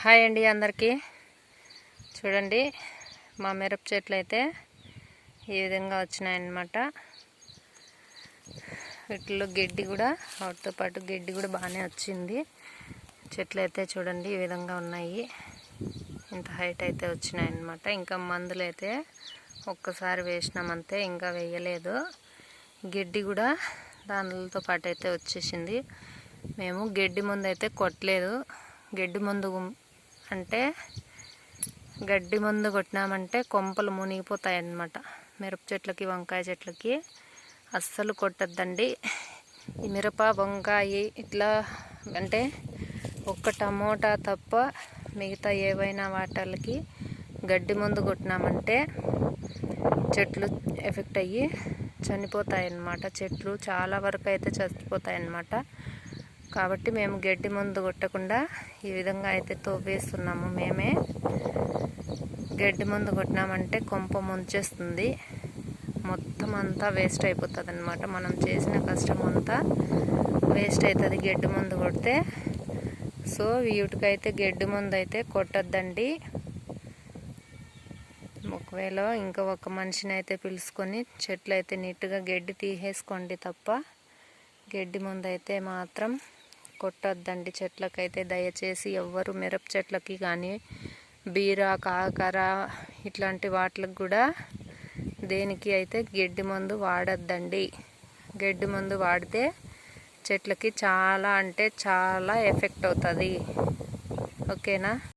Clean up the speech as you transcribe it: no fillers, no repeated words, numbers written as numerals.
Hi అండి అందరికీ. చూడండి మా మిరప చెట్లు అయితే ఈ విధంగా వచ్చినాయన్నమాట. వీటిలో గడ్డి కూడా వాటితో పాటు గడ్డి కూడా బాగానే వచ్చింది. చెట్లు అయితే చూడండి ఈ విధంగా ఉన్నాయి. ఇంత హైట్ అయితే వచ్చినాయన్నమాట. ఇంకా మందులు అయితే ఒక్కసారి వేసినామంతే, ఇంకా వేయలేదు. గడ్డి కూడా దానితో పాటు అయితే వచ్చేసింది. మేము గడ్డి మందు అయితే కొట్టలేదు. గడ్డి మందు అంటే గడ్డి మందు కొట్టినామంటే కొంపలు మునిగిపోతాయి అన్నమాట. మిరప చెట్లకి వంకాయ చెట్లకి అస్సలు కొట్టద్దండి. ఈ మిరప వంకాయ ఇట్లా అంటే ఒక్క టమోటా తప్ప మిగతా ఏవైనా వాటికి గడ్డి మందు కొట్టినామంటే చెట్లు ఎఫెక్ట్ అయ్యి చనిపోతాయి అన్నమాట. చెట్లు చాలా వరకు అయితే చచ్చిపోతాయి అన్నమాట. కాబట్టి మేము గడ్డి మందు కొట్టకుండా ఈ విధంగా అయితే తోవేస్తున్నాము. మేమే గడ్డి మందు కొట్టినామంటే కొంప ముంచేస్తుంది, మొత్తం అంతా వేస్ట్ అయిపోతుంది అన్నమాట. మనం చేసిన కష్టం అంతా వేస్ట్ అవుతుంది గడ్డి మందు కొడితే. సో వీటికైతే గడ్డి మందు అయితే కొట్టద్దండి. ఒకవేళ ఇంకా ఒక మనిషిని అయితే పిలుచుకొని చెట్లు అయితే నీట్గా గడ్డి తీసేసుకోండి తప్ప గడ్డి మందు అయితే మాత్రం కొట్టొద్దండి చెట్లకైతే. దయచేసి ఎవ్వరు మిరప చెట్లకి కానీ బీర కాకర ఇట్లాంటి వాటికి కూడా దేనికి అయితే గడ్డి మందు వాడొద్దండి. గడ్డి మందు వాడితే చెట్లకి చాలా అంటే చాలా ఎఫెక్ట్ అవుతుంది. ఓకేనా?